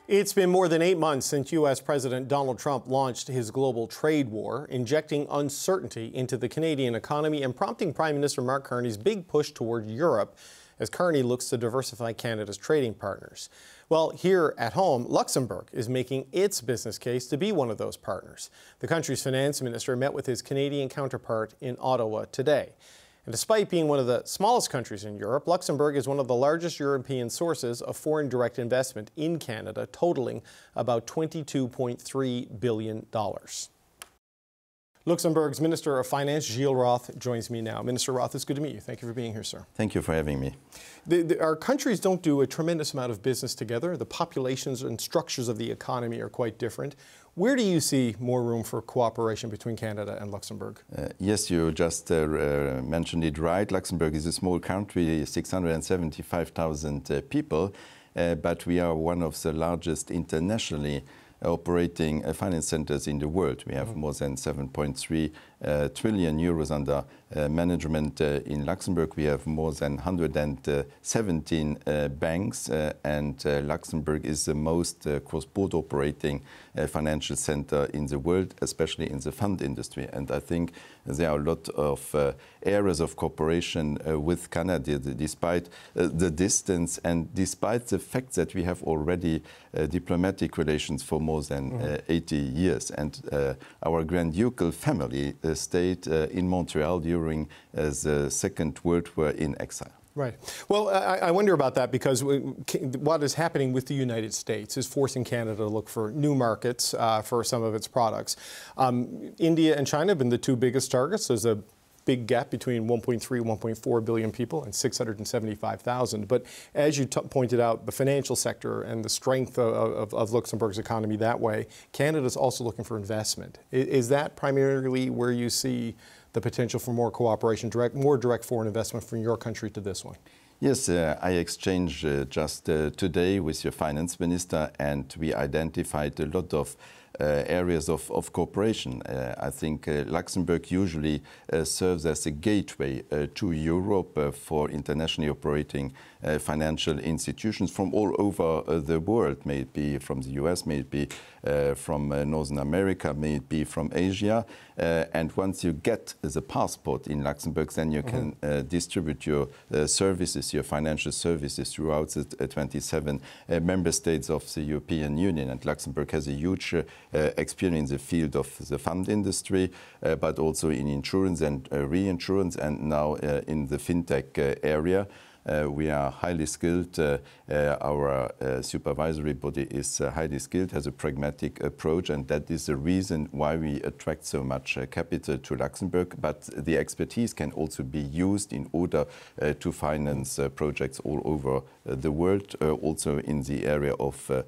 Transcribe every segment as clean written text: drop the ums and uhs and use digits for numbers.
It's been more than 8 months since U.S. President Donald Trump launched his global trade war, injecting uncertainty into the Canadian economy and prompting Prime Minister Mark Carney's big push toward Europe as Carney looks to diversify Canada's trading partners. Well, here at home, Luxembourg is making its business case to be one of those partners. The country's finance minister met with his Canadian counterpart in Ottawa today. And despite being one of the smallest countries in Europe, Luxembourg is one of the largest European sources of foreign direct investment in Canada, totaling about $22.3 billion. Luxembourg's Minister of Finance, Gilles Roth, joins me now. Minister Roth, it's good to meet you. Thank you for being here, sir. Thank you for having me. Our countries don't do a tremendous amount of business together. The populations and structures of the economy are quite different. Where do you see more room for cooperation between Canada and Luxembourg? Yes, you just mentioned it right. Luxembourg is a small country, 675,000 people, but we are one of the largest internationally operating finance centers in the world. We have more than 7.3 trillion euros under management in Luxembourg. We have more than 117 banks, and Luxembourg is the most cross-border operating financial center in the world, especially in the fund industry. And I think there are a lot of areas of cooperation with Canada, despite the distance and despite the fact that we have already diplomatic relations for more than 80 years. And our Grand Ducal family stayed in Montreal during the Second World War in exile. Right. Well, I wonder about that because what is happening with the United States is forcing Canada to look for new markets for some of its products. India and China have been the two biggest targets. There's a big gap between 1.3, 1.4 billion people and 675,000. But as you pointed out, the financial sector and the strength of Luxembourg's economy that way, Canada's also looking for investment. Is that primarily where you see the potential for more cooperation, more direct foreign investment from your country to this one? Yes, I exchanged just today with your finance minister, and we identified a lot of areas of cooperation. I think Luxembourg usually serves as a gateway to Europe for internationally operating financial institutions from all over the world, may it be from the US, may it be from Northern America, may it be from Asia. And once you get the passport in Luxembourg, then you can distribute your services, your financial services throughout the 27 member states of the European Union. And Luxembourg has a huge experience in the field of the fund industry, but also in insurance and reinsurance, and now in the fintech area. We are highly skilled. Our supervisory body is highly skilled, has a pragmatic approach, and that is the reason why we attract so much capital to Luxembourg. But the expertise can also be used in order to finance projects all over the world, also in the area of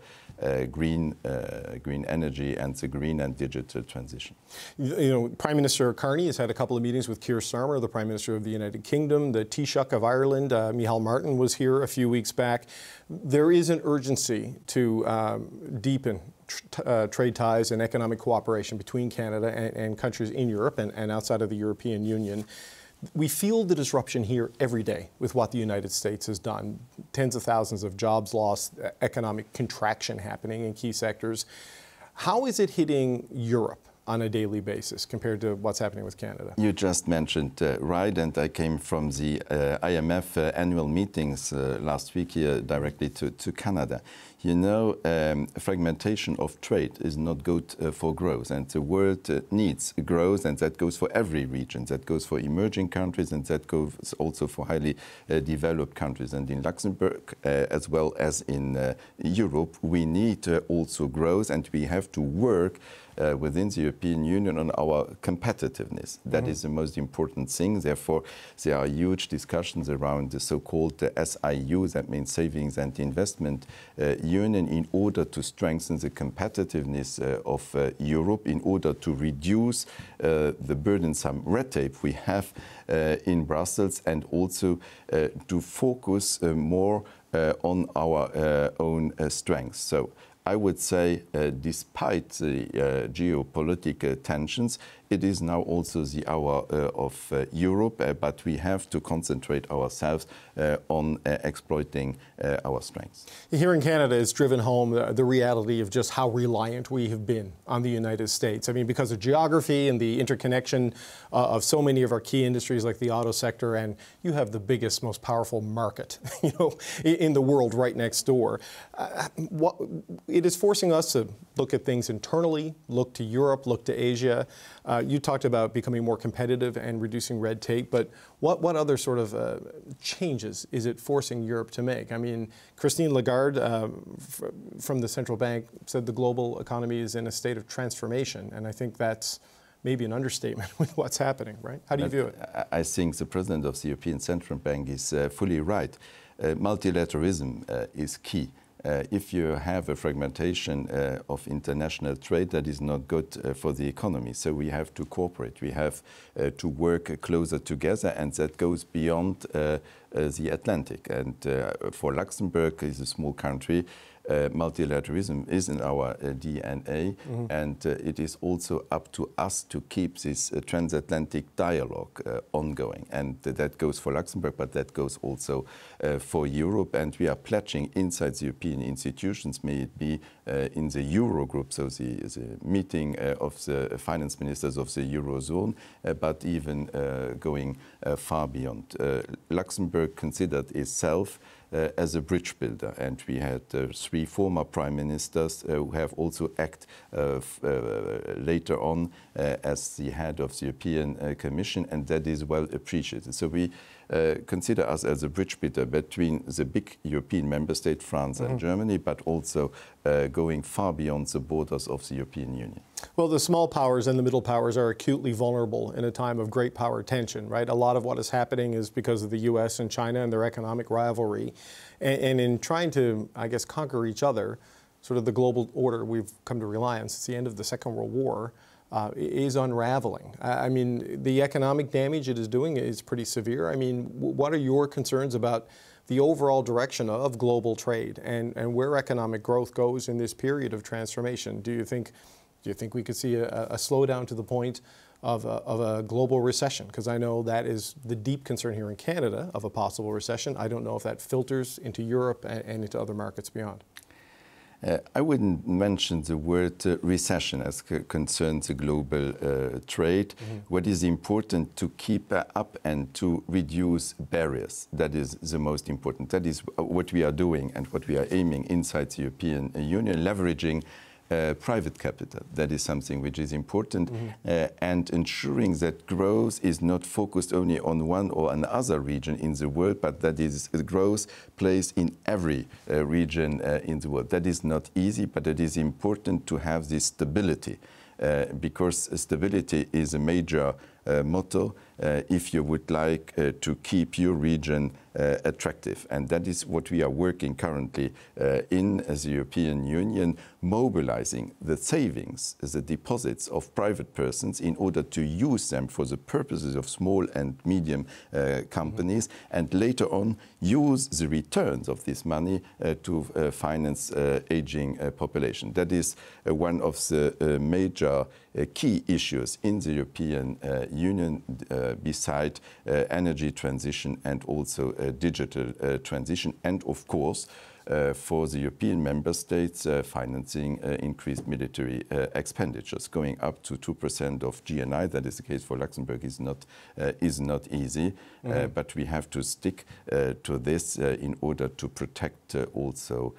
green energy and the green and digital transition. You know, Prime Minister Carney has had a couple of meetings with Keir Starmer, the Prime Minister of the United Kingdom. The Taoiseach of Ireland, Micheál Martin, was here a few weeks back. There is an urgency to deepen trade ties and economic cooperation between Canada and countries in Europe and outside of the European Union. We feel the disruption here every day with what the United States has done. Tens of thousands of jobs lost, economic contraction happening in key sectors. How is it hitting Europe on a daily basis compared to what's happening with Canada? You just mentioned right, and I came from the IMF annual meetings last week here directly to Canada. You know, fragmentation of trade is not good for growth, and the world needs growth, and that goes for every region. That goes for emerging countries, and that goes also for highly developed countries. And in Luxembourg, as well as in Europe, we need also growth, and we have to work within the European Union on our competitiveness. That is the most important thing. Therefore, there are huge discussions around the so-called SIU, that means Savings and Investment Union, in order to strengthen the competitiveness of Europe, in order to reduce the burdensome red tape we have in Brussels, and also to focus more on our own strengths. So I would say, despite the geopolitical tensions, it is now also the hour of Europe, but we have to concentrate ourselves on exploiting our strengths. Here in Canada, it's driven home the reality of just how reliant we have been on the United States. I mean, because of geography and the interconnection of so many of our key industries like the auto sector, and you have the biggest, most powerful market, in the world right next door. It is forcing us to look at things internally, look to Europe, look to Asia. You talked about becoming more competitive and reducing red tape, but what other sort of changes is it forcing Europe to make? I mean, Christine Lagarde from the central bank said the global economy is in a state of transformation, and I think that's maybe an understatement with what's happening, right? How do you view it? I think the president of the European Central Bank is fully right. Multilateralism is key. If you have a fragmentation of international trade, that is not good for the economy. So we have to cooperate. We have to work closer together, and that goes beyond the Atlantic. And for Luxembourg, is a small country, multilateralism is in our DNA, and it is also up to us to keep this transatlantic dialogue ongoing. And that goes for Luxembourg, but that goes also for Europe. And we are pledging inside the European institutions, may it be in the Eurogroup, so the meeting of the finance ministers of the Eurozone, but even going far beyond. Luxembourg considered itself as a bridge builder, and we had 3 former prime ministers who have also acted later on as the head of the European Commission, and that is well appreciated. So we consider us as a bridge builder between the big European member state, France and Germany, but also going far beyond the borders of the European Union. Well, the small powers and the middle powers are acutely vulnerable in a time of great power tension, right? A lot of what is happening is because of the U.S. and China and their economic rivalry. And in trying to, I guess, conquer each other, sort of the global order we've come to rely on since the end of the Second World War is unraveling. I mean, the economic damage it is doing is pretty severe. I mean, what are your concerns about the overall direction of global trade and where economic growth goes in this period of transformation? Do you think we could see a slowdown to the point of a global recession? Because I know that is the deep concern here in Canada of a possible recession. I don't know if that filters into Europe and into other markets beyond. I wouldn't mention the word recession as concerns the global trade. What is important to keep up and to reduce barriers. That is the most important. That is what we are doing and what we are aiming inside the European Union, leveraging private capital. That is something which is important, and ensuring that growth is not focused only on one or another region in the world, but that is growth plays in every region in the world. That is not easy, but it is important to have this stability, because stability is a major motto if you would like to keep your region attractive. And that is what we are working currently in as the European Union, mobilizing the savings, the deposits of private persons in order to use them for the purposes of small and medium companies, and later on use the returns of this money to finance aging population. That is one of the major key issues in the European Union, beside energy transition and also digital transition, and of course for the European member states financing increased military expenditures, going up to 2% of GNI. That is the case for Luxembourg. Is not easy, but we have to stick to this in order to protect also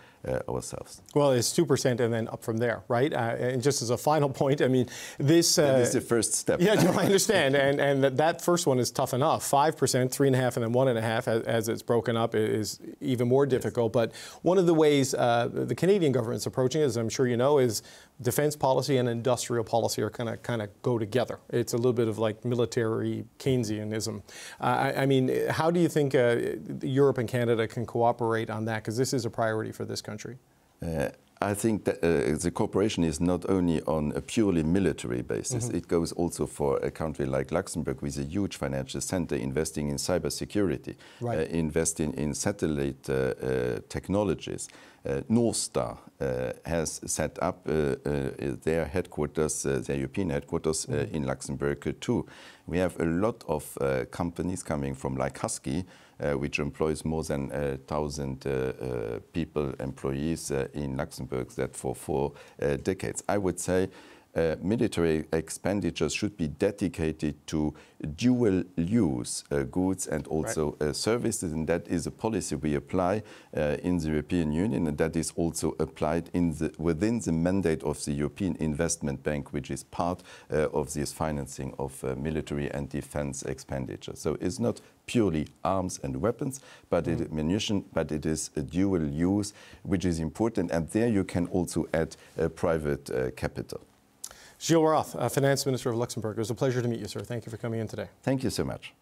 ourselves. Well, it's 2% and then up from there, right? And just as a final point, I mean, this... that is the first step. Yeah, no, I understand. And that first one is tough enough. 5%, 3.5%, and then 1.5%, as it's broken up, is even more difficult. Yes. But one of the ways the Canadian government's approaching it, as I'm sure you know, is defense policy and industrial policy are kind of go together. It's a little bit of like military Keynesianism. I mean, how do you think Europe and Canada can cooperate on that? Because this is a priority for this country. I think that the cooperation is not only on a purely military basis. It goes also for a country like Luxembourg with a huge financial center investing in cybersecurity, investing in satellite technologies. North Star has set up their headquarters, their European headquarters in Luxembourg too. We have a lot of companies coming from like Husky, which employs more than 1,000 people, employees in Luxembourg, that for 4 decades. I would say military expenditures should be dedicated to dual-use goods and also services, and that is a policy we apply in the European Union, and that is also applied within the mandate of the European Investment Bank, which is part of this financing of military and defense expenditure. So it's not purely arms and weapons, but munition, but it is a dual use, which is important, and there you can also add private capital. Gilles Roth, Finance Minister of Luxembourg. It was a pleasure to meet you, sir. Thank you for coming in today. Thank you so much.